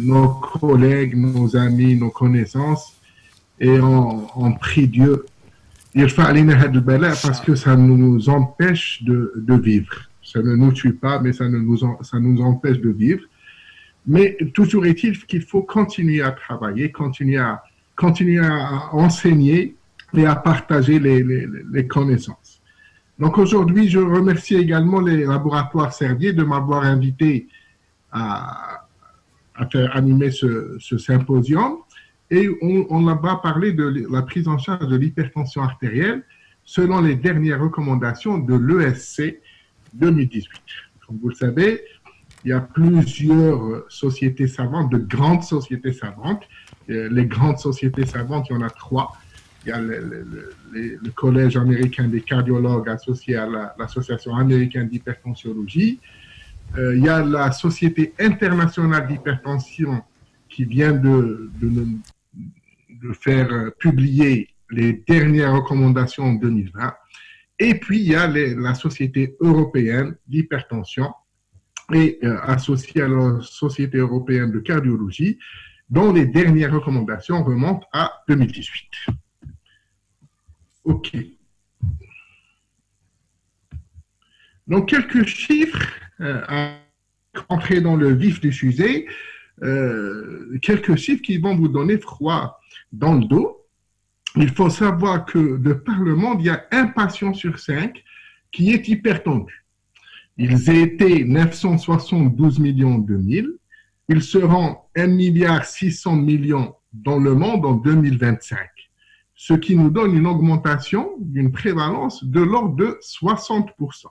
nos collègues, nos amis, nos connaissances, et on prie Dieu parce que ça nous empêche de vivre. Ça ne nous tue pas, mais ça nous empêche de vivre. Mais toujours est-il qu'il faut continuer à travailler, continuer à enseigner et à partager les connaissances. Donc aujourd'hui, je remercie également les laboratoires Servier de m'avoir invité à faire animer ce symposium. Et on va parler de la prise en charge de l'hypertension artérielle selon les dernières recommandations de l'ESC 2018. Comme vous le savez, il y a plusieurs sociétés savantes, de grandes sociétés savantes. Les grandes sociétés savantes, il y en a 3. Il y a le Collège américain des cardiologues associé à l'Association américaine d'hypertensiologie. Il y a la Société internationale d'hypertension qui vient de faire publier les dernières recommandations en 2020. Et puis, il y a la Société européenne d'hypertension et associée à la Société européenne de cardiologie, dont les dernières recommandations remontent à 2018. OK. Donc, quelques chiffres à entrer dans le vif du sujet. Quelques chiffres qui vont vous donner froid dans le dos. Il faut savoir que de par le monde, il y a un patient sur 5 qui est hypertendu. Ils étaient 972 millions en 2000. Ils seront 1,6 milliard dans le monde en 2025, ce qui nous donne une augmentation d'une prévalence de l'ordre de 60%.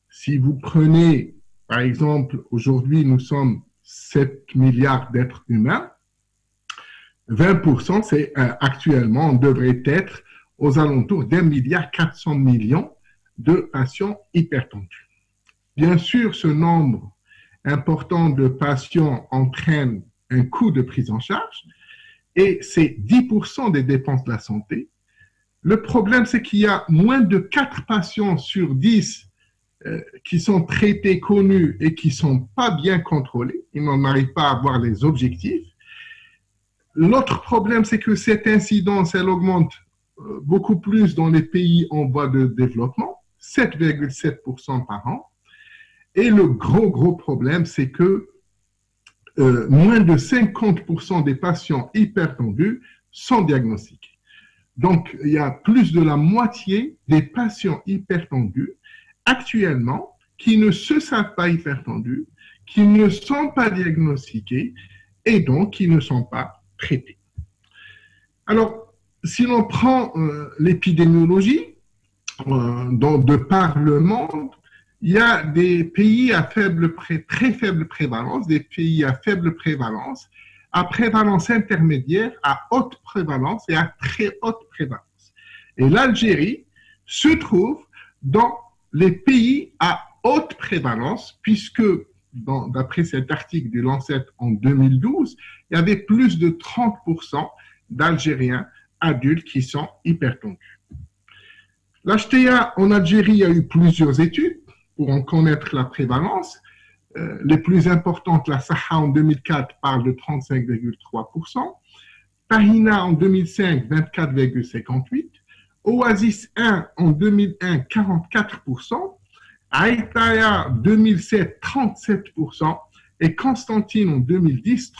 Si vous prenez, par exemple, aujourd'hui, nous sommes 7 milliards d'êtres humains, 20%, c'est actuellement, on devrait être aux alentours d'1,4 milliard de patients hypertendus. Bien sûr, ce nombre important de patients entraîne un coût de prise en charge et c'est 10% des dépenses de la santé. Le problème, c'est qu'il y a moins de 4 patients sur 10 qui sont traités, connus et qui ne sont pas bien contrôlés. Ils n'en arrivent pas à avoir les objectifs. L'autre problème, c'est que cette incidence, elle augmente beaucoup plus dans les pays en voie de développement, 7,7% par an. Et le gros problème, c'est que moins de 50% des patients hypertendus sont diagnostiqués. Donc, il y a plus de la moitié des patients hypertendus actuellement qui ne se savent pas hypertendus, qui ne sont pas diagnostiqués et donc qui ne sont pas traités. Alors, si l'on prend l'épidémiologie, de par le monde, il y a des pays à très faible prévalence, des pays à faible prévalence, à prévalence intermédiaire, à haute prévalence et à très haute prévalence. Et l'Algérie se trouve dans les pays à haute prévalence, puisque d'après cet article du Lancet en 2012, il y avait plus de 30% d'Algériens adultes qui sont hypertendus. L'HTA en Algérie a eu plusieurs études pour en connaître la prévalence. Les plus importantes, la SAHA en 2004 parle de 35,3%, Tahina en 2005, 24,58%, Oasis 1 en 2001, 44%, Aïtaya 2007, 37%, et Constantine en 2010,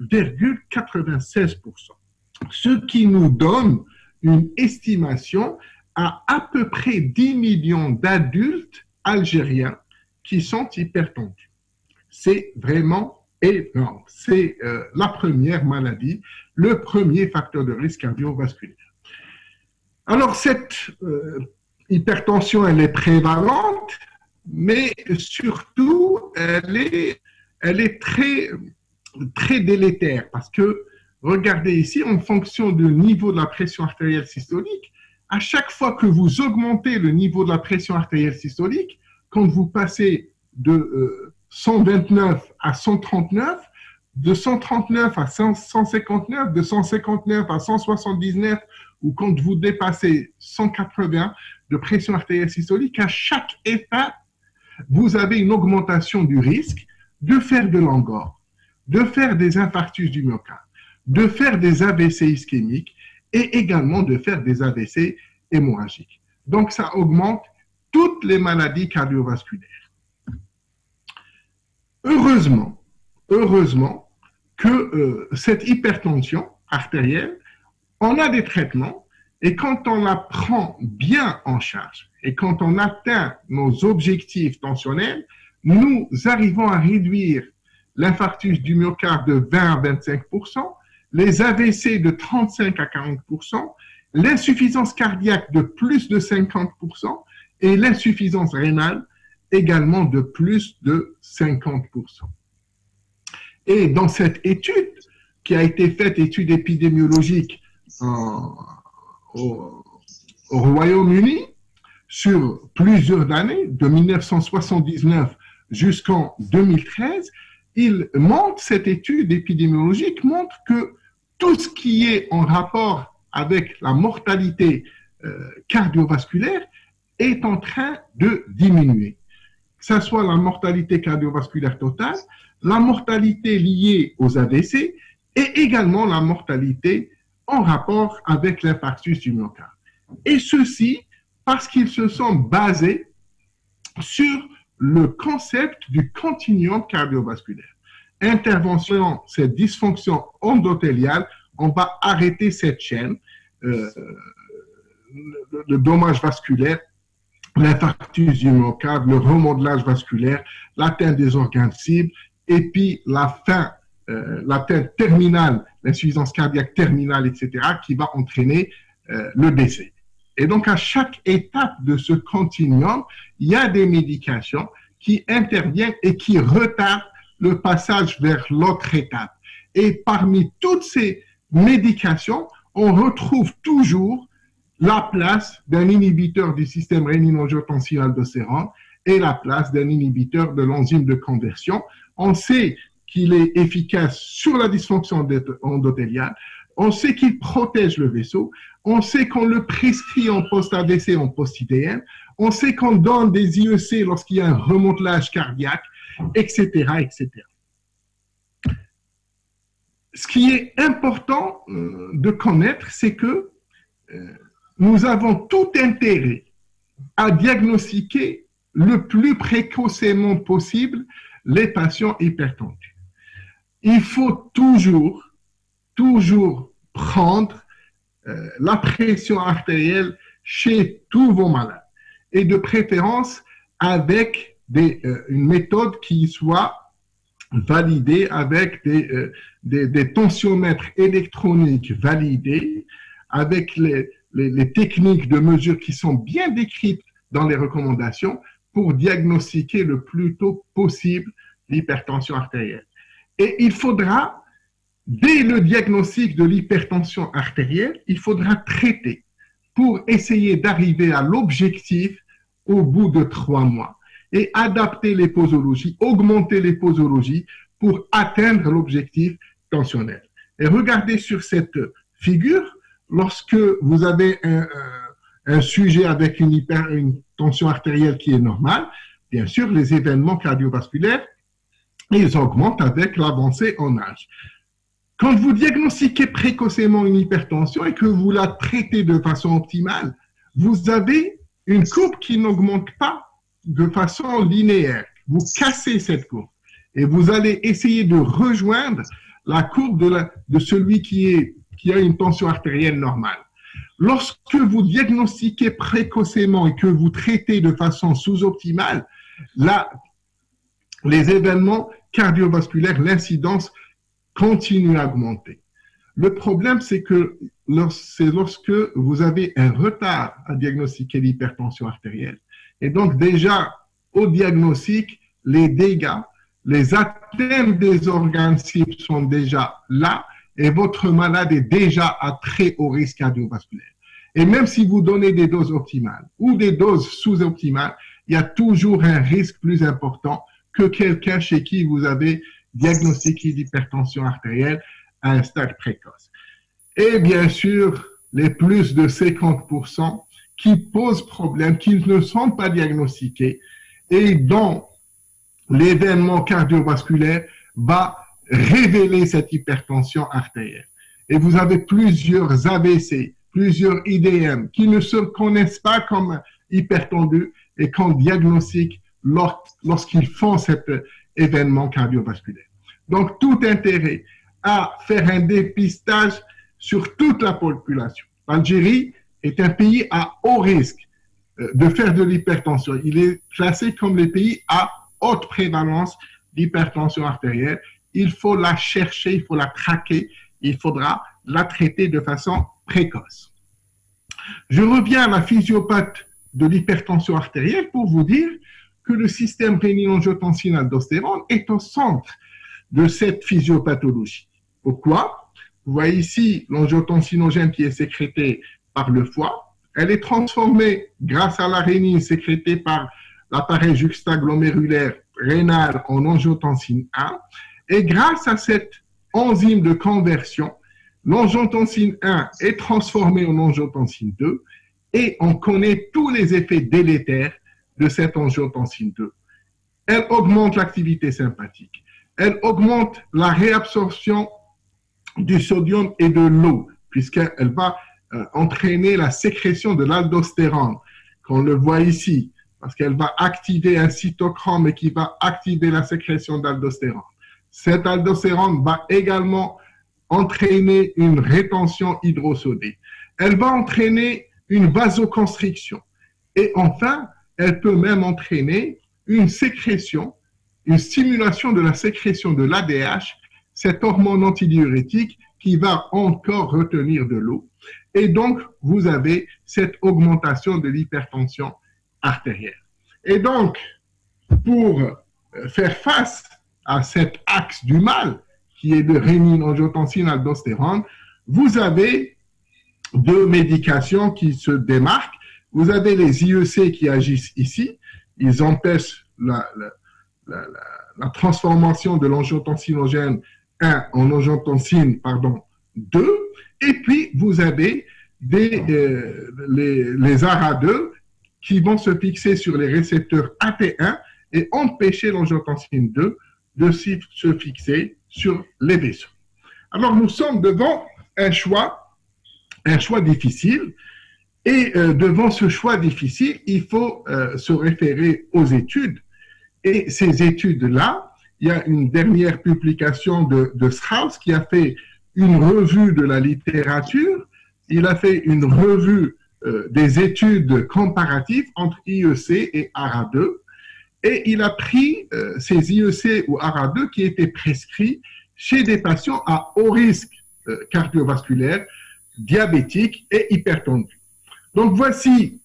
33,96%. Ce qui nous donne une estimation à peu près 10 millions d'adultes algériens qui sont hypertendus. C'est vraiment énorme. C'est la première maladie, le premier facteur de risque cardiovasculaire. Alors, cette hypertension, elle est prévalente, mais surtout, elle est très délétère parce que, regardez ici, en fonction du niveau de la pression artérielle systolique, à chaque fois que vous augmentez le niveau de la pression artérielle systolique, quand vous passez de 129 à 139, de 139 à 159, de 159 à 179, ou quand vous dépassez 180 de pression artérielle systolique, à chaque étape, vous avez une augmentation du risque de faire de l'angor. de faire des infarctus du myocarde, de faire des AVC ischémiques et également de faire des AVC hémorragiques. Donc, ça augmente toutes les maladies cardiovasculaires. Heureusement que cette hypertension artérielle, on a des traitements et quand on la prend bien en charge et quand on atteint nos objectifs tensionnels, nous arrivons à réduire l'infarctus du myocarde de 20 à 25%, les AVC de 35 à 40%, l'insuffisance cardiaque de plus de 50% et l'insuffisance rénale également de plus de 50%. Et dans cette étude qui a été faite, étude épidémiologique au Royaume-Uni, sur plusieurs années, de 1979 jusqu'en 2013, cette étude épidémiologique montre que tout ce qui est en rapport avec la mortalité cardiovasculaire est en train de diminuer. Que ce soit la mortalité cardiovasculaire totale, la mortalité liée aux AVC et également la mortalité en rapport avec l'infarctus du myocarde. Et ceci parce qu'ils se sont basés sur le concept du continuum cardiovasculaire. Intervention, cette dysfonction endothéliale, on va arrêter cette chaîne, le dommage vasculaire, l'infarctus du myocarde, le remodelage vasculaire, l'atteinte des organes cibles, et puis l'atteinte terminale, l'insuffisance cardiaque terminale, etc., qui va entraîner le décès. Et donc, à chaque étape de ce continuum, il y a des médications qui interviennent et qui retardent le passage vers l'autre étape. Et parmi toutes ces médications, on retrouve toujours la place d'un inhibiteur du système rénino-angiotensin-aldostérone et la place d'un inhibiteur de l'enzyme de conversion. On sait qu'il est efficace sur la dysfonction endothéliale, on sait qu'il protège le vaisseau, on sait qu'on le prescrit en post-AVC, en post-IDM, on sait qu'on donne des IEC lorsqu'il y a un remodelage cardiaque, etc., etc. Ce qui est important de connaître, c'est que nous avons tout intérêt à diagnostiquer le plus précocement possible les patients hypertendus. Il faut toujours prendre la pression artérielle chez tous vos malades et de préférence avec une méthode qui soit validée avec des tensiomètres électroniques validés, avec les techniques de mesure qui sont bien décrites dans les recommandations pour diagnostiquer le plus tôt possible l'hypertension artérielle. Et il faudra, dès le diagnostic de l'hypertension artérielle, il faudra traiter pour essayer d'arriver à l'objectif au bout de 3 mois et adapter les posologies, augmenter les posologies pour atteindre l'objectif tensionnel. Et regardez sur cette figure, lorsque vous avez un sujet avec une tension artérielle qui est normale, bien sûr, les événements cardiovasculaires, ils augmentent avec l'avancée en âge. Quand vous diagnostiquez précocement une hypertension et que vous la traitez de façon optimale, vous avez une courbe qui n'augmente pas de façon linéaire. Vous cassez cette courbe et vous allez essayer de rejoindre la courbe de celui qui a une tension artérielle normale. Lorsque vous diagnostiquez précocement et que vous traitez de façon sous-optimale, les événements cardiovasculaires, l'incidence continue à augmenter. Le problème, c'est que lorsque vous avez un retard à diagnostiquer l'hypertension artérielle. Et donc, déjà, au diagnostic, les dégâts, les atteintes des organes cibles sont déjà là et votre malade est déjà à très haut risque cardiovasculaire. Et même si vous donnez des doses optimales ou des doses sous-optimales, il y a toujours un risque plus important que quelqu'un chez qui vous avez diagnostiqué l'hypertension artérielle à un stade précoce. Et bien sûr, les plus de 50% qui posent problème, qui ne sont pas diagnostiqués et dont l'événement cardiovasculaire va révéler cette hypertension artérielle. Et vous avez plusieurs AVC, plusieurs IDM qui ne se connaissent pas comme hypertendus et qu'on diagnostique lorsqu'ils font cet événement cardiovasculaire. Donc, tout intérêt à faire un dépistage sur toute la population. L'Algérie est un pays à haut risque de faire de l'hypertension. Il est classé comme les pays à haute prévalence d'hypertension artérielle. Il faut la chercher, il faut la traquer, il faudra la traiter de façon précoce. Je reviens à la physiopathie de l'hypertension artérielle pour vous dire que le système rénine-angiotensin-aldostérone est au centre de cette physiopathologie. Pourquoi? Vous voyez ici l'angiotensinogène qui est sécrété par le foie. Elle est transformée grâce à la rénine sécrétée par l'appareil juxtaglomérulaire rénal en angiotensine 1. Et grâce à cette enzyme de conversion, l'angiotensine 1 est transformée en angiotensine 2 et on connaît tous les effets délétères de cette angiotensine 2. Elle augmente l'activité sympathique, elle augmente la réabsorption du sodium et de l'eau, puisqu'elle va entraîner la sécrétion de l'aldostérone, qu'on le voit ici, parce qu'elle va activer un cytochrome et qui va activer la sécrétion d'aldostérone. Cette aldostérone va également entraîner une rétention hydrosodée. Elle va entraîner une vasoconstriction. Et enfin, elle peut même entraîner une sécrétion, une stimulation de la sécrétion de l'ADH, cette hormone antidiurétique qui va encore retenir de l'eau. Et donc, vous avez cette augmentation de l'hypertension artérielle. Et donc, pour faire face à cet axe du mal, qui est de rénine-angiotensin-aldostérone, vous avez deux médications qui se démarquent. Vous avez les IEC qui agissent ici. Ils empêchent la transformation de l'angiotensinogène 1 en angiotensine 2. Et puis, vous avez les ARA2 qui vont se fixer sur les récepteurs AT1 et empêcher l'angiotensine 2 de se fixer sur les vaisseaux. Alors, nous sommes devant un choix difficile. Et devant ce choix difficile, il faut se référer aux études. Et ces études-là, il y a une dernière publication de Strauss qui a fait une revue de la littérature. Il a fait une revue des études comparatives entre IEC et ARA2. Et il a pris ces IEC ou ARA2 qui étaient prescrits chez des patients à haut risque cardiovasculaire, diabétique et hypertendu. Donc voici,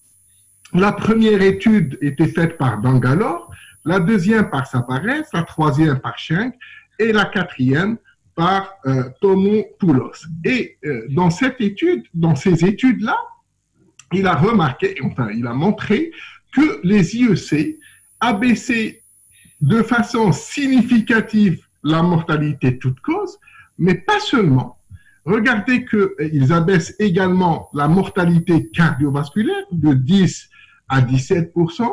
la première étude était faite par Bangalore, la deuxième par Sapares, la troisième par Schenk et la quatrième par Tomopoulos. Et dans ces études-là, il a remarqué, enfin il a montré que les IEC abaissaient de façon significative la mortalité toute cause, mais pas seulement. Regardez qu'ils abaissent également la mortalité cardiovasculaire de 10 à 17%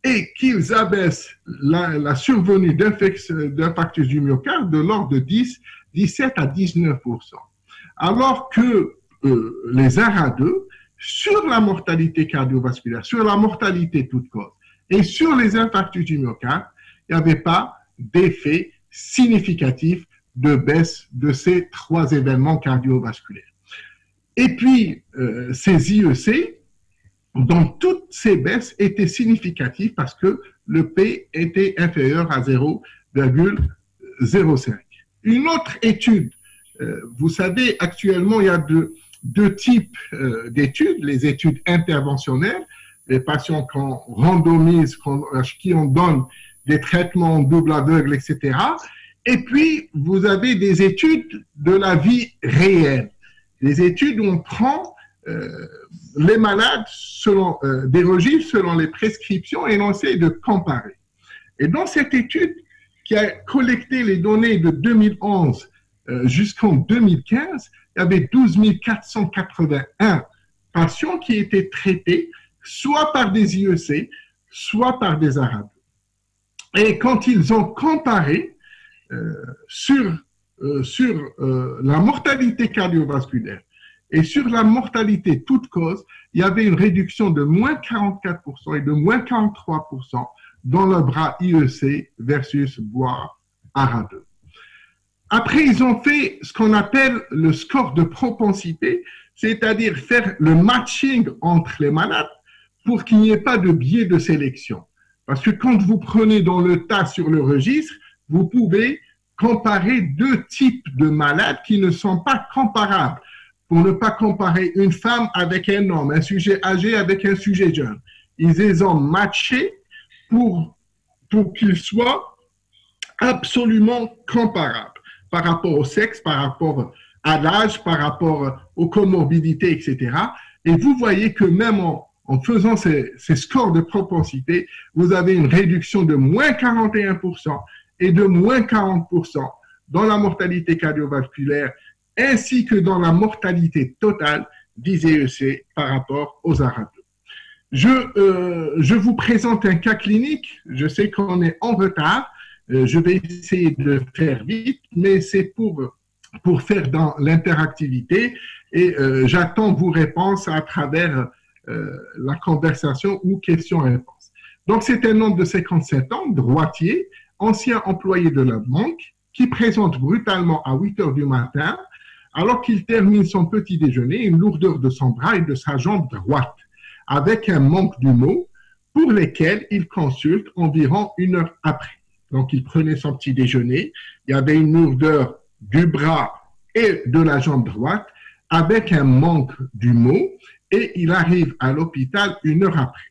et qu'ils abaissent la survenue d'infarctus du myocarde de l'ordre de 17 à 19%. Alors que les ARA2, sur la mortalité cardiovasculaire, sur la mortalité toute cause et sur les infarctus du myocarde, il n'y avait pas d'effet significatif de baisse de ces trois événements cardiovasculaires. Et puis, ces IEC, donc toutes ces baisses étaient significatives parce que le P était inférieur à 0,05. Une autre étude, vous savez, actuellement, il y a deux types d'études, les études interventionnelles, les patients qu'on randomise, qui on donne des traitements en double aveugle, etc., et puis, vous avez des études de la vie réelle, des études où on prend les malades selon des registres, selon les prescriptions, et on essaie de comparer. Et dans cette étude qui a collecté les données de 2011 jusqu'en 2015, il y avait 12 481 patients qui étaient traités soit par des IEC, soit par des ARA2. Et quand ils ont comparé sur la mortalité cardiovasculaire et sur la mortalité toute cause, il y avait une réduction de moins 44% et de moins 43% dans le bras IEC versus bois ARA2. Après, ils ont fait ce qu'on appelle le score de propensité, c'est-à-dire faire le matching entre les malades pour qu'il n'y ait pas de biais de sélection. Parce que quand vous prenez dans le tas sur le registre, vous pouvez comparer deux types de malades qui ne sont pas comparables. Pour ne pas comparer une femme avec un homme, un sujet âgé avec un sujet jeune. Ils les ont matchés pour qu'ils soient absolument comparables par rapport au sexe, par rapport à l'âge, par rapport aux comorbidités, etc. Et vous voyez que même en faisant ces scores de propensité, vous avez une réduction de moins 41% et de moins 40% dans la mortalité cardiovasculaire ainsi que dans la mortalité totale d'ISEC par rapport aux ARA2. Je vous présente un cas clinique. Je sais qu'on est en retard. Je vais essayer de faire vite, mais c'est pour faire dans l'interactivité et j'attends vos réponses à travers la conversation ou questions-réponses. Donc, c'est un homme de 57 ans, droitier, ancien employé de la banque, qui présente brutalement à 8 heures du matin, alors qu'il termine son petit déjeuner, une lourdeur de son bras et de sa jambe droite, avec un manque d'humour, pour lesquels il consulte environ une heure après. Donc, il prenait son petit déjeuner, il y avait une lourdeur du bras et de la jambe droite, avec un manque d'humour, et il arrive à l'hôpital une heure après.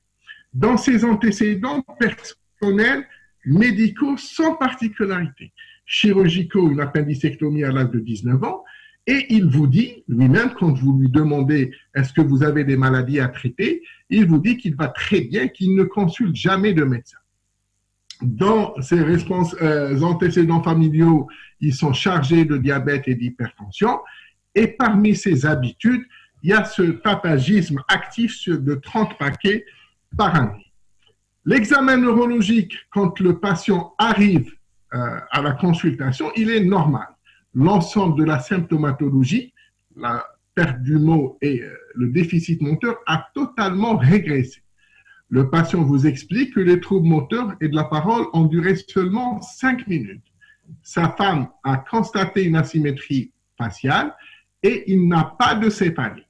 Dans ses antécédents personnels, médicaux sans particularité, chirurgicaux, une appendicectomie à l'âge de 19 ans, et il vous dit, lui-même, quand vous lui demandez est-ce que vous avez des maladies à traiter, il vous dit qu'il va très bien, qu'il ne consulte jamais de médecin. Dans ses antécédents familiaux, ils sont chargés de diabète et d'hypertension, et parmi ses habitudes, il y a ce tabagisme actif de 30 paquets par année. L'examen neurologique, quand le patient arrive à la consultation, il est normal. L'ensemble de la symptomatologie, la perte du mot et le déficit moteur a totalement régressé. Le patient vous explique que les troubles moteurs et de la parole ont duré seulement 5 minutes. Sa femme a constaté une asymétrie faciale et il n'a pas de céphalie.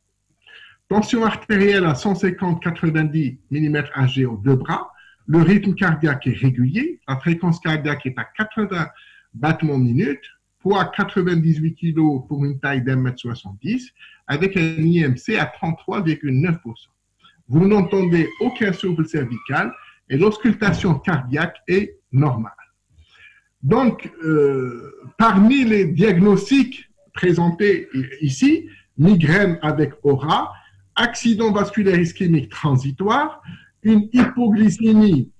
Tension artérielle à 150-90 mm/Hg aux deux bras. Le rythme cardiaque est régulier. La fréquence cardiaque est à 80 battements minute. Poids 98 kg pour une taille d'1,70 m avec un IMC à 33,9%. Vous n'entendez aucun souffle cervical et l'auscultation cardiaque est normale. Donc, parmi les diagnostics présentés ici, migraine avec aura, accident vasculaire ischémique transitoire, une hypoglycémie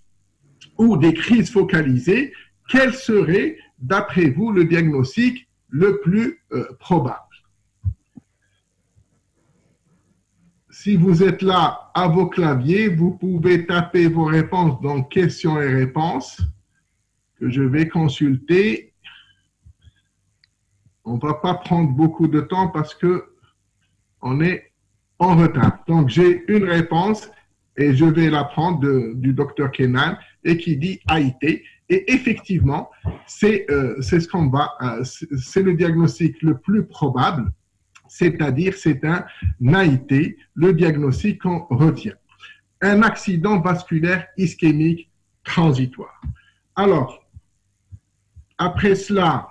ou des crises focalisées, quel serait, d'après vous, le diagnostic le plus probable? Si vous êtes là à vos claviers, vous pouvez taper vos réponses dans questions et réponses que je vais consulter. On ne va pas prendre beaucoup de temps parce qu'on est en retard. Donc, j'ai une réponse et je vais la prendre du docteur Kenan et qui dit AIT. Et effectivement, c'est ce qu'on va, c'est le diagnostic le plus probable, c'est-à-dire c'est un AIT, le diagnostic qu'on retient. Un accident vasculaire ischémique transitoire. Alors, après cela,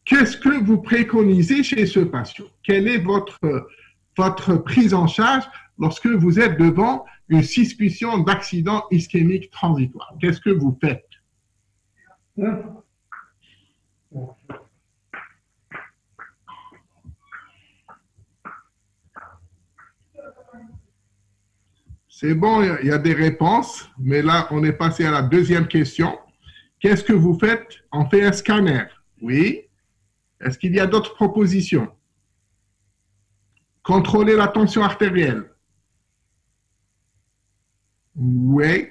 qu'est-ce que vous préconisez chez ce patient? Quelle est votre prise en charge lorsque vous êtes devant une suspicion d'accident ischémique transitoire? Qu'est-ce que vous faites? C'est bon, il y a des réponses, mais là, on est passé à la deuxième question. Qu'est-ce que vous faites? On fait un scanner. Oui. Est-ce qu'il y a d'autres propositions? Contrôler la tension artérielle. Oui.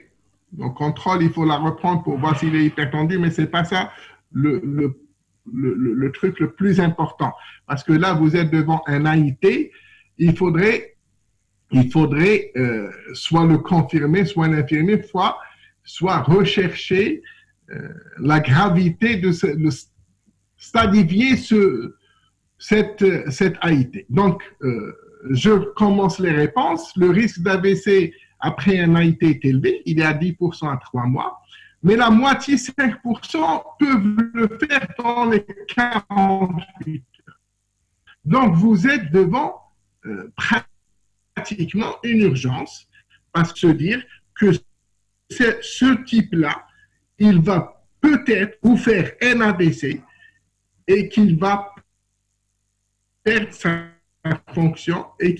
Donc, contrôle, il faut la reprendre pour voir s'il est hypertendu, mais ce n'est pas ça le, le, le truc le plus important. Parce que là, vous êtes devant un AIT, il faudrait soit le confirmer, soit l'infirmer, soit rechercher la gravité de stadifier cette AIT. Donc, je commence les réponses. Le risque d'AVC après un AIT est élevé, il est à 10% à 3 mois, mais la moitié, 5%, peuvent le faire dans les 48 heures. Donc, vous êtes devant pratiquement une urgence, parce que se dire que ce type-là, il va peut-être vous faire un AVC et qu'il va perdre sa fonction et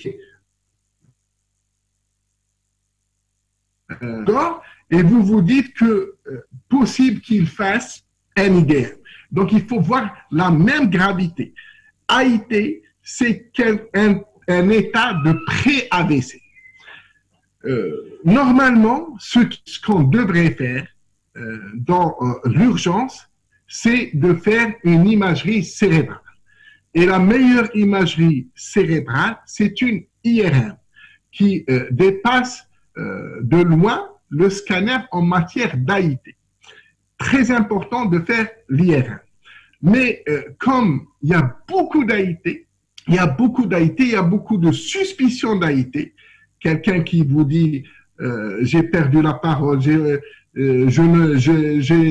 et vous vous dites que possible qu'il fasse un IDR. Donc, il faut voir la même gravité. AIT, c'est un état de pré-AVC. Normalement, ce qu'on devrait faire dans l'urgence, c'est de faire une imagerie cérébrale. Et la meilleure imagerie cérébrale, c'est une IRM qui dépasse de loin le scanner en matière d'AIT. Très important de faire l'IRM. Mais comme il y a beaucoup d'AIT, il y a beaucoup de suspicions d'AIT. Quelqu'un qui vous dit j'ai perdu la parole, j'ai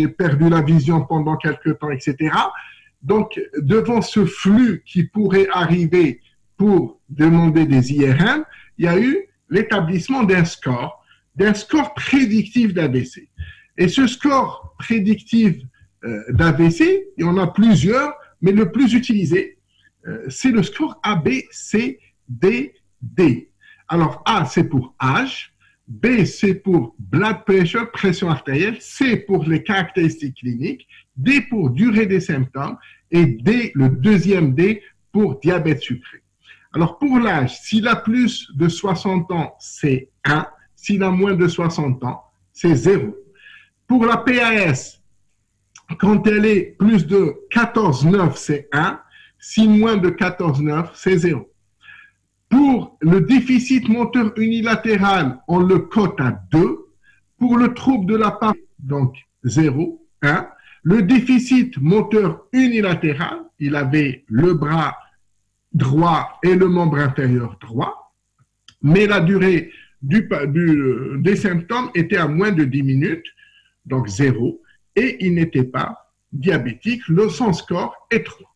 perdu la vision pendant quelque temps, etc. Donc, devant ce flux qui pourrait arriver pour demander des IRM, il y a eu l'établissement d'un score prédictif d'AVC. Et ce score prédictif d'AVC, il y en a plusieurs, mais le plus utilisé, c'est le score ABCDD. Alors, A, c'est pour âge, B, c'est pour blood pressure, pression artérielle, C pour les caractéristiques cliniques, D pour durée des symptômes, et D, le deuxième D, pour diabète sucré. Alors, pour l'âge, s'il a plus de 60 ans, c'est 1. S'il a moins de 60 ans, c'est 0. Pour la PAS, quand elle est plus de 14,9, c'est 1. Si moins de 14,9, c'est 0. Pour le déficit moteur unilatéral, on le cote à 2. Pour le trouble de la parole, donc 0, 1. Le déficit moteur unilatéral, il avait le bras droit et le membre inférieur droit, mais la durée des symptômes était à moins de 10 minutes, donc 0, et il n'était pas diabétique. Son score est 3.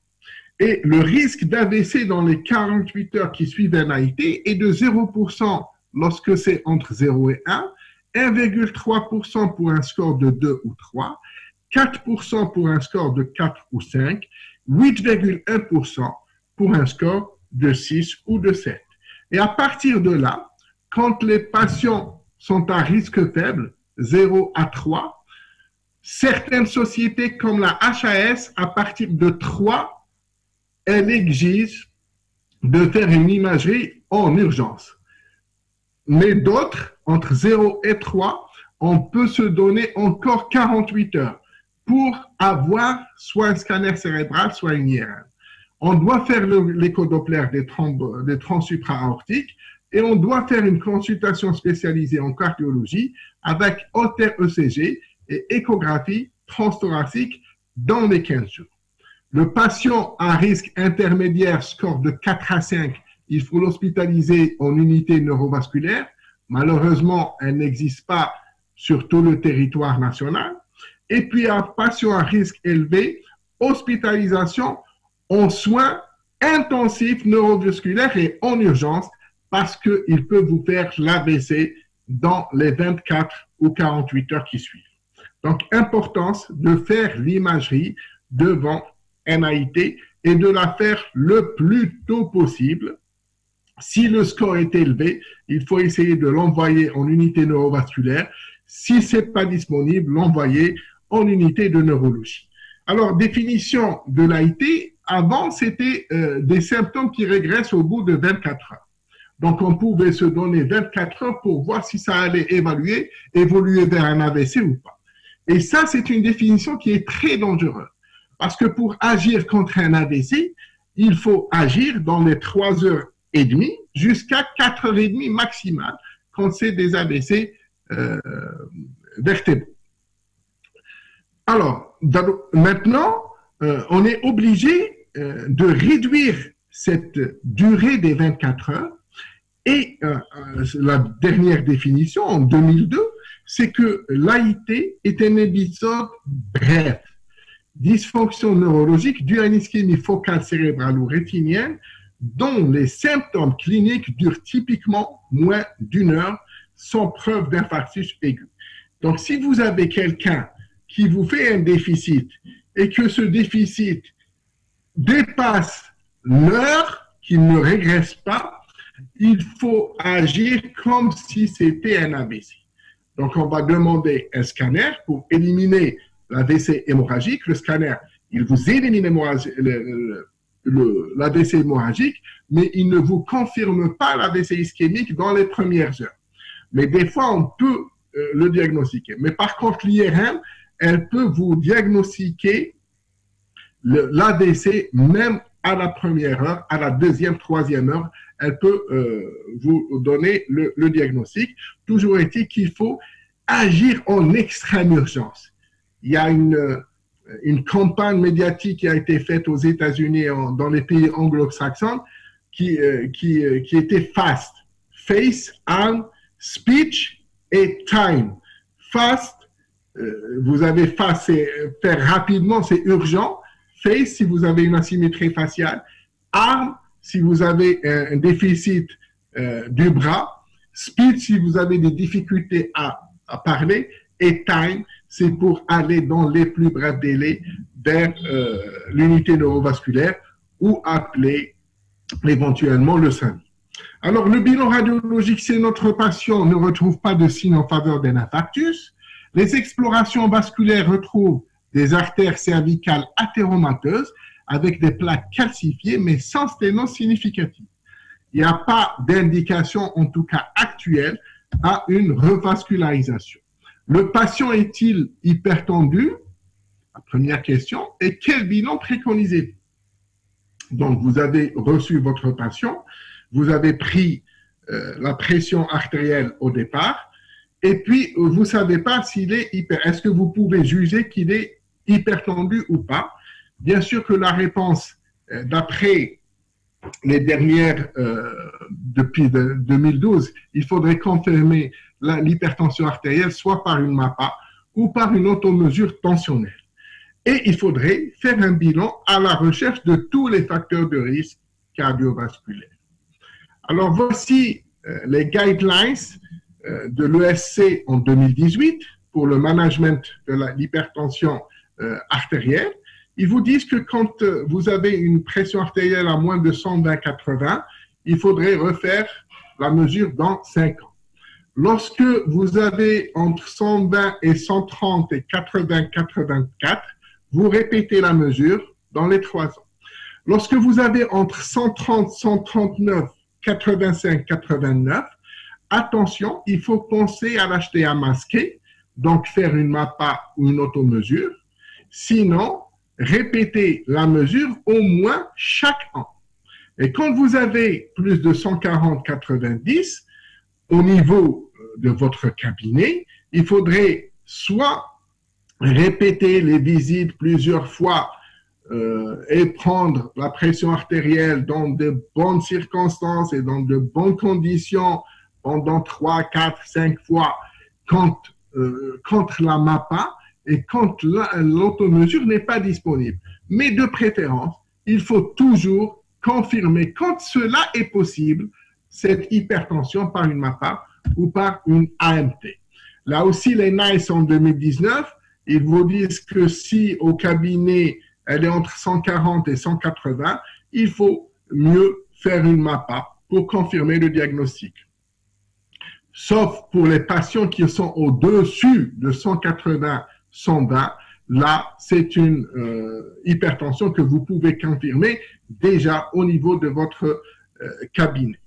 Et le risque d'AVC dans les 48 heures qui suivent un AIT est de 0% lorsque c'est entre 0 et 1, 1,3% pour un score de 2 ou 3, 4% pour un score de 4 ou 5, 8,1% pour un score de 6 ou de 7. Et à partir de là, quand les patients sont à risque faible, 0 à 3, certaines sociétés comme la HAS, à partir de 3, elles exigent de faire une imagerie en urgence. Mais d'autres, entre 0 et 3, on peut se donner encore 48 heures pour avoir soit un scanner cérébral, soit une IRM. On doit faire l'échodoppler des trompes supra-aortiques et on doit faire une consultation spécialisée en cardiologie avec Holter ECG et échographie transthoracique dans les 15 jours. Le patient à risque intermédiaire, score de 4 à 5, il faut l'hospitaliser en unité neurovasculaire. Malheureusement, elle n'existe pas sur tout le territoire national. Et puis, un patient à risque élevé, hospitalisation en soins intensifs neurovasculaires et en urgence parce qu'il peut vous faire l'AVC dans les 24 ou 48 heures qui suivent. Donc, importance de faire l'imagerie devant un AIT et de la faire le plus tôt possible. Si le score est élevé, il faut essayer de l'envoyer en unité neurovasculaire. Si ce n'est pas disponible, l'envoyer en unité de neurologie. Alors, définition de l'AIT, avant, c'était des symptômes qui régressent au bout de 24 heures. Donc, on pouvait se donner 24 heures pour voir si ça allait évoluer vers un AVC ou pas. Et ça, c'est une définition qui est très dangereuse. Parce que pour agir contre un AVC, il faut agir dans les 3h30 jusqu'à 4h30 maximal quand c'est des AVC vertébraux. Alors, maintenant, on est obligé de réduire cette durée des 24 heures et la dernière définition, en 2002, c'est que l'AIT est un épisode bref, dysfonction neurologique due à une ischémie focale cérébrale ou rétinienne dont les symptômes cliniques durent typiquement moins d'1 heure sans preuve d'infarctus aigu. Donc, si vous avez quelqu'un qui vous fait un déficit et que ce déficit dépasse l'heure, qu'il ne régresse pas, il faut agir comme si c'était un AVC. Donc, on va demander un scanner pour éliminer l'AVC hémorragique. Le scanner, il vous élimine l'AVC hémorragique, mais il ne vous confirme pas l'AVC ischémique dans les premières heures. Mais des fois, on peut le diagnostiquer. Mais par contre, l'IRM, elle peut vous diagnostiquer l'AVC même à la première heure, à la deuxième, troisième heure. Elle peut vous donner le diagnostic. Toujours est-il qu'il faut agir en extrême urgence. Il y a une campagne médiatique qui a été faite aux États-Unis, dans les pays anglo-saxons, qui était FAST. Face, arm, speech et time. FAST, vous avez FAST, c'est faire rapidement, c'est urgent. Face, si vous avez une asymétrie faciale. Arm, si vous avez un déficit du bras. Speech, si vous avez des difficultés à parler. Et time, c'est pour aller dans les plus brefs délais vers l'unité neurovasculaire ou appeler éventuellement le SAMI. Alors, le bilan radiologique, c'est notre patient ne retrouve pas de signes en faveur d'un infarctus. Les explorations vasculaires retrouvent des artères cervicales athéromateuses avec des plaques calcifiées, mais sans sténose significative. Il n'y a pas d'indication, en tout cas actuelle, à une revascularisation. Le patient est-il hypertendu? La première question. Et quel bilan préconisez-vous? Donc, vous avez reçu votre patient, vous avez pris la pression artérielle au départ, et puis vous ne savez pas s'il est hyper. Est-ce que vous pouvez juger qu'il est hypertendu ou pas? Bien sûr que la réponse, d'après les dernières, depuis 2012, il faudrait confirmer l'hypertension artérielle soit par une MAPA ou par une automesure tensionnelle. Et il faudrait faire un bilan à la recherche de tous les facteurs de risque cardiovasculaire. Alors, voici les guidelines de l'ESC en 2018 pour le management de l'hypertension artérielle. Ils vous disent que quand vous avez une pression artérielle à moins de 120/80, il faudrait refaire la mesure dans 5 ans. Lorsque vous avez entre 120 et 130 et 80/84, vous répétez la mesure dans les 3 ans. Lorsque vous avez entre 130, 139, 85/89, attention, il faut penser à l'HTA masqué, donc faire une MAPA ou une automesure. Sinon, répétez la mesure au moins chaque an. Et quand vous avez plus de 140/90, au niveau de votre cabinet, il faudrait soit répéter les visites plusieurs fois et prendre la pression artérielle dans de bonnes circonstances et dans de bonnes conditions pendant 3, 4, 5 fois contre la MAPA et quand l'automesure n'est pas disponible. Mais de préférence, il faut toujours confirmer quand cela est possible cette hypertension par une MAPA ou par une AMT. Là aussi, les NICE en 2019, ils vous disent que si au cabinet, elle est entre 140 et 180, il faut mieux faire une MAPA pour confirmer le diagnostic. Sauf pour les patients qui sont au-dessus de 180/120, là, c'est une hypertension que vous pouvez confirmer déjà au niveau de votre cabinet.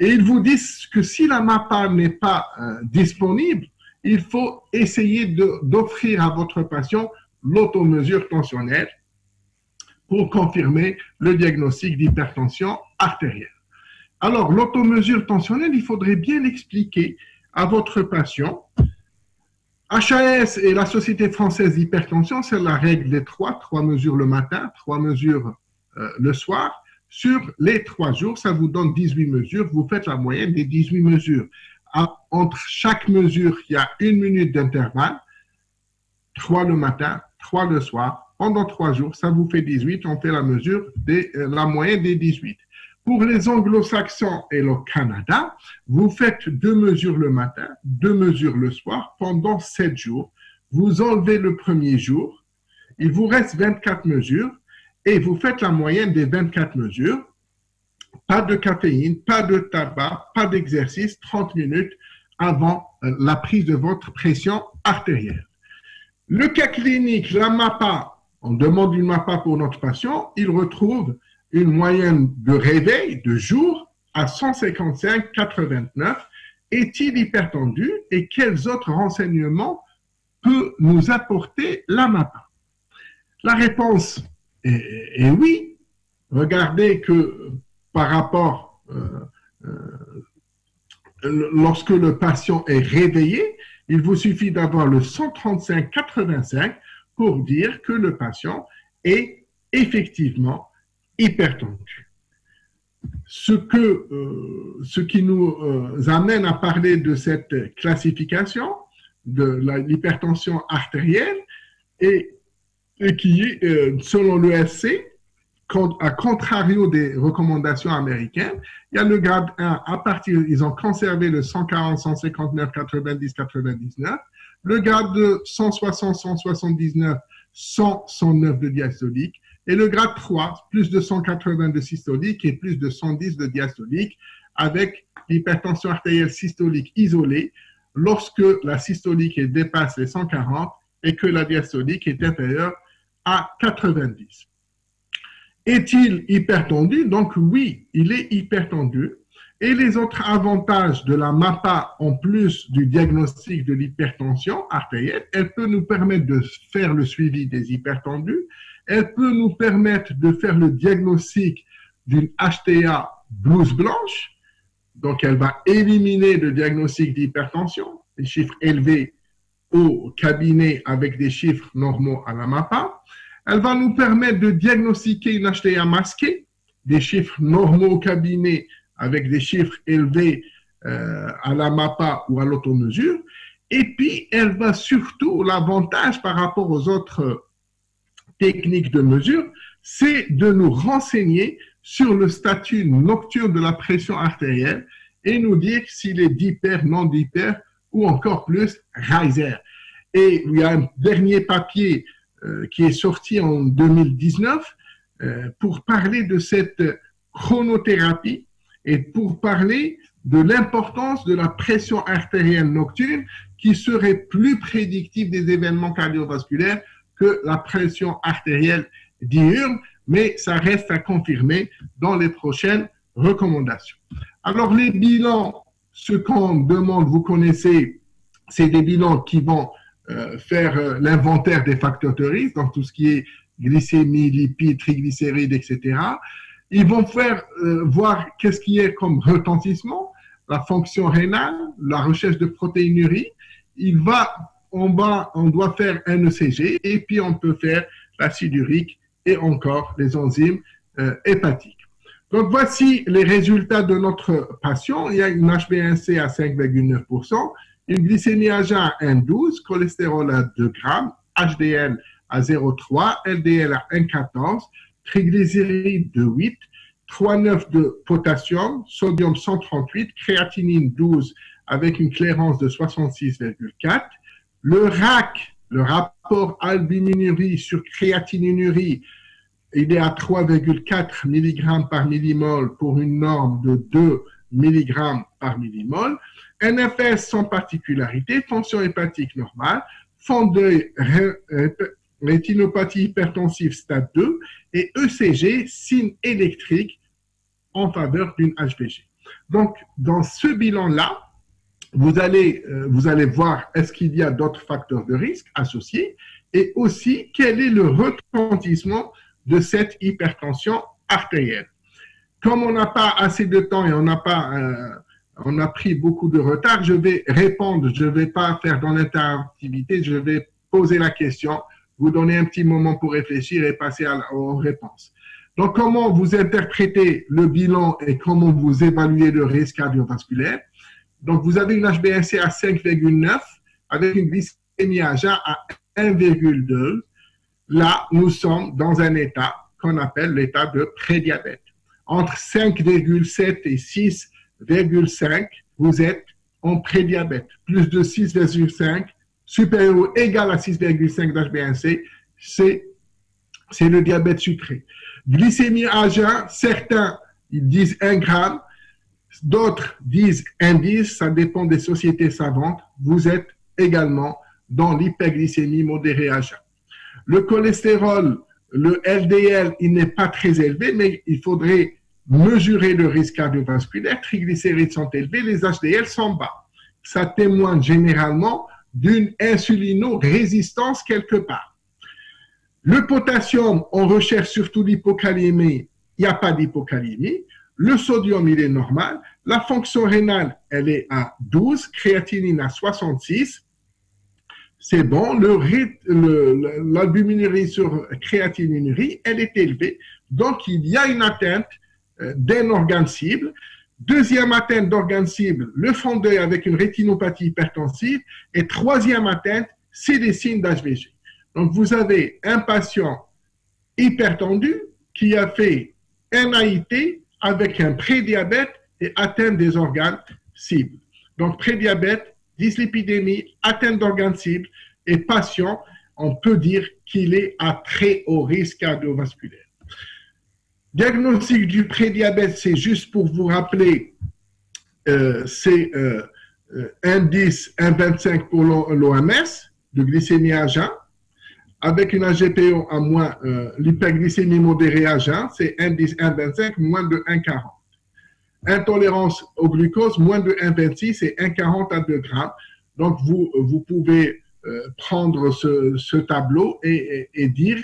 Et ils vous disent que si la MAPA n'est pas disponible, il faut essayer d'offrir à votre patient l'automesure tensionnelle pour confirmer le diagnostic d'hypertension artérielle. Alors, l'automesure tensionnelle, il faudrait bien l'expliquer à votre patient. HAS et la Société française d'hypertension, c'est la règle des trois mesures le matin, 3 mesures le soir. Sur les 3 jours, ça vous donne 18 mesures. Vous faites la moyenne des 18 mesures. Entre chaque mesure, il y a 1 minute d'intervalle, 3 le matin, 3 le soir. Pendant 3 jours, ça vous fait 18. On fait la moyenne des 18. Pour les anglo-saxons et le Canada, vous faites 2 mesures le matin, 2 mesures le soir pendant 7 jours. Vous enlevez le premier jour, il vous reste 24 mesures et vous faites la moyenne des 24 mesures. Pas de caféine, pas de tabac, pas d'exercice, 30 minutes avant la prise de votre pression artérielle. Le cas clinique, la MAPA, on demande une MAPA pour notre patient, il retrouve une moyenne de réveil de jour à 155,89. Est-il hypertendu et quels autres renseignements peut nous apporter la MAPA? La réponse est oui. Regardez que par rapport, lorsque le patient est réveillé, il vous suffit d'avoir le 135,85 pour dire que le patient est effectivement hypertendu. Ce qui nous amène à parler de cette classification de l'hypertension artérielle et qui, selon l'ESC, à contrario des recommandations américaines, il y a le grade 1, ils ont conservé le 140, 159, 90, 99, le grade 2, 160, 179, 100, 109 de diastolique, et le grade 3, plus de 180 de systolique et plus de 110 de diastolique, avec l'hypertension artérielle systolique isolée, lorsque la systolique dépasse les 140 et que la diastolique est inférieure à 90. Est-il hypertendu? Donc oui, il est hypertendu. Et les autres avantages de la MAPA, en plus du diagnostic de l'hypertension artérielle, elle peut nous permettre de faire le suivi des hypertendus, elle peut nous permettre de faire le diagnostic d'une HTA blouse blanche, donc elle va éliminer le diagnostic d'hypertension, les chiffres élevés au cabinet avec des chiffres normaux à la MAPA. Elle va nous permettre de diagnostiquer une HTA masquée, des chiffres normaux au cabinet avec des chiffres élevés à la MAPA ou à l'automesure. Et puis, elle va surtout, l'avantage par rapport aux autres techniques de mesure, c'est de nous renseigner sur le statut nocturne de la pression artérielle et nous dire s'il est d'hyper, non d'hyper ou encore plus riser. Et il y a un dernier papier qui est sorti en 2019 pour parler de cette chronothérapie et pour parler de l'importance de la pression artérielle nocturne qui serait plus prédictive des événements cardiovasculaires que la pression artérielle diurne, mais ça reste à confirmer dans les prochaines recommandations. Alors les bilans, ce qu'on demande, vous connaissez, c'est des bilans qui vont faire l'inventaire des facteurs de risque, donc tout ce qui est glycémie, lipides, triglycérides, etc. Ils vont faire voir qu'est-ce qui est comme retentissement, la fonction rénale, la recherche de protéinurie. En bas, on doit faire un ECG et puis on peut faire l'acide urique et encore les enzymes hépatiques. Donc, voici les résultats de notre patient. Il y a une HbA1c à 5,9%, une glycémie à jeun à 1,12, cholestérol à 2 grammes, HDL à 0,3, LDL à 1,14, triglycérides de 8, 3,9 de potassium, sodium 138, créatinine 12 avec une clairance de 66,4. Le RAC, le rapport albuminurie sur créatinurie, il est à 3,4 mg par millimole pour une norme de 2 mg par millimole. NFS sans particularité, fonction hépatique normale, fond d'œil, rétinopathie hypertensive stade 2 et ECG, signe électrique en faveur d'une HBG. Donc, dans ce bilan-là, vous allez voir est-ce qu'il y a d'autres facteurs de risque associés et aussi quel est le retentissement de cette hypertension artérielle. Comme on n'a pas assez de temps et on a pris beaucoup de retard, je vais répondre, je ne vais pas faire dans l'interactivité, je vais poser la question, vous donner un petit moment pour réfléchir et passer aux réponses. Donc, comment vous interprétez le bilan et comment vous évaluez le risque cardiovasculaire? Donc, vous avez une HbA1c à 5,9 avec une glycémie à jeun à 1,2. Là, nous sommes dans un état qu'on appelle l'état de prédiabète. Entre 5,7 et 6,5, vous êtes en prédiabète. Plus de 6,5, supérieur ou égal à 6,5 d'HbA1c, c'est le diabète sucré. Glycémie à jeun, certains ils disent 1 gramme, d'autres disent 1,10, ça dépend des sociétés savantes. Vous êtes également dans l'hyperglycémie modérée à jeun. Le cholestérol, le LDL, il n'est pas très élevé, mais il faudrait mesurer le risque cardiovasculaire. Triglycérides sont élevés, les HDL sont bas. Ça témoigne généralement d'une insulino-résistance quelque part. Le potassium, on recherche surtout l'hypocalémie, il n'y a pas d'hypocalémie. Le sodium, il est normal. La fonction rénale, elle est à 12, créatinine à 66. C'est bon, l'albuminurie sur créatininurie, elle est élevée. Donc, il y a une atteinte d'un organe cible. Deuxième atteinte d'organe cible, le fond d'œil avec une rétinopathie hypertensive. Et troisième atteinte, c'est des signes d'HVG. Donc, vous avez un patient hypertendu qui a fait un AIT avec un prédiabète et atteinte des organes cibles. Donc, prédiabète, dyslipidémie, atteinte d'organes cibles et patient, on peut dire qu'il est à très haut risque cardiovasculaire. Diagnostic du prédiabète, c'est juste pour vous rappeler, c'est 1,10, 1,25 pour l'OMS, de glycémie à jeun, avec une AGPO à moins, l'hyperglycémie modérée à jeun, c'est 1,10, 1,25, moins de 1,40. Intolérance au glucose, moins de 1,26 et 1,40 à 2 grammes. Donc, vous pouvez prendre ce tableau et dire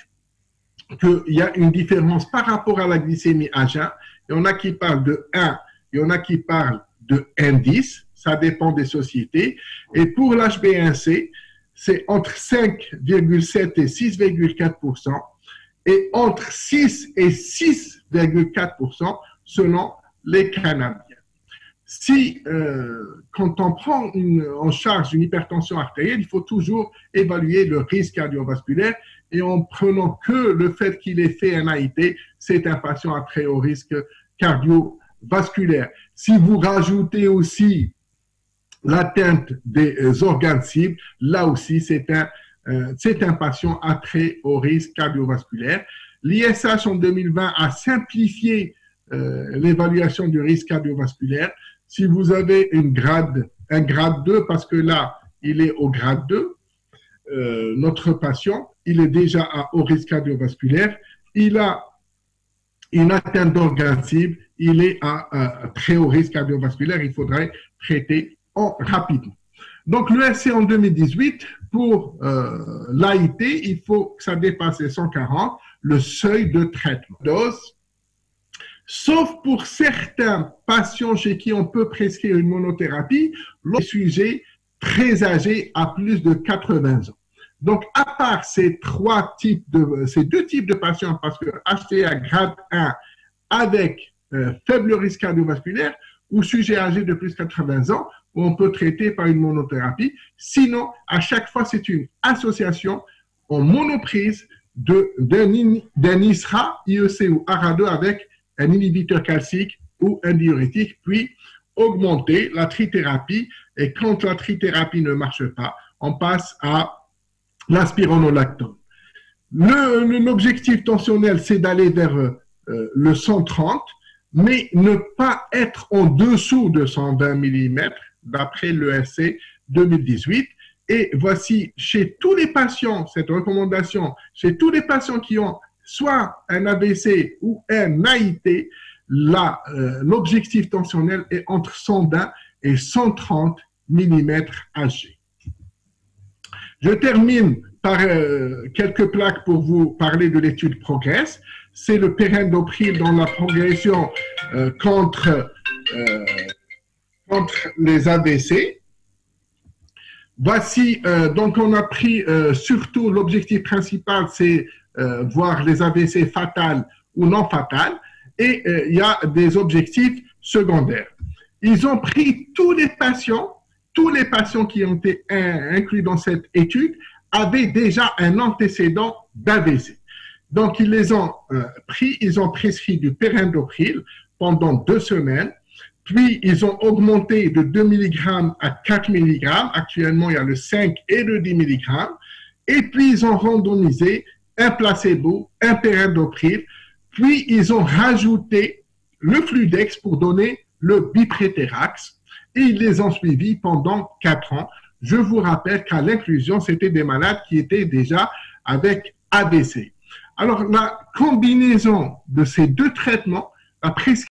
qu'il y a une différence par rapport à la glycémie à jeun. Il y en a qui parlent de 1, il y en a qui parlent de 1,10, ça dépend des sociétés. Et pour l'HbA1c, c'est entre 5,7 et 6,4% et entre 6 et 6,4% selon les Canadiens. Si, quand on prend en charge une hypertension artérielle, il faut toujours évaluer le risque cardiovasculaire et en prenant que le fait qu'il ait fait un AIT, c'est un patient à très haut risque cardiovasculaire. Si vous rajoutez aussi l'atteinte des organes cibles, là aussi, c'est un patient à très haut risque cardiovasculaire. L'ISH en 2020 a simplifié l'évaluation du risque cardiovasculaire. Si vous avez un grade 2, parce que là, il est au grade 2, notre patient, il est déjà à haut risque cardiovasculaire, il a une atteinte d'organe cible, il est à très haut risque cardiovasculaire, il faudrait traiter rapidement. Donc, l'ESC en 2018, pour l'AIT, il faut que ça dépasse les 140, le seuil de traitement. Dose, sauf pour certains patients chez qui on peut prescrire une monothérapie, les sujets très âgés à plus de 80 ans. Donc, à part ces deux types de patients, parce que HTA grade 1 avec faible risque cardiovasculaire ou sujet âgé de plus de 80 ans, on peut traiter par une monothérapie. Sinon, à chaque fois, c'est une association en monoprise d'un ISRA, IEC ou ARA2 avec un inhibiteur calcique ou un diurétique, puis augmenter la trithérapie. Et quand la trithérapie ne marche pas, on passe à l'aspironolactone. L'objectif tensionnel, c'est d'aller vers le 130, mais ne pas être en dessous de 120 mm, d'après l'ESC 2018. Et voici, chez tous les patients, cette recommandation, chez tous les patients qui ont soit un ABC ou un AIT, l'objectif tensionnel est entre 120 et 130 mm Hg. Je termine quelques plaques pour vous parler de l'étude Progress. C'est le perindopril dans la progression contre les AVC. Voici, donc on a pris surtout l'objectif principal, c'est voir les AVC fatales ou non fatales, et il y a des objectifs secondaires. Ils ont pris tous les patients qui ont été inclus dans cette étude avaient déjà un antécédent d'AVC. Donc, ils les ont pris, ils ont prescrit du perindopril pendant 2 semaines, puis ils ont augmenté de 2 mg à 4 mg. Actuellement, il y a le 5 et le 10 mg. Et puis, ils ont randomisé un placebo, un perindopril, puis ils ont rajouté le Fludex pour donner le Bipréterax, et ils les ont suivis pendant 4 ans. Je vous rappelle qu'à l'inclusion, c'était des malades qui étaient déjà avec AVC. Alors, la combinaison de ces 2 traitements, la prescription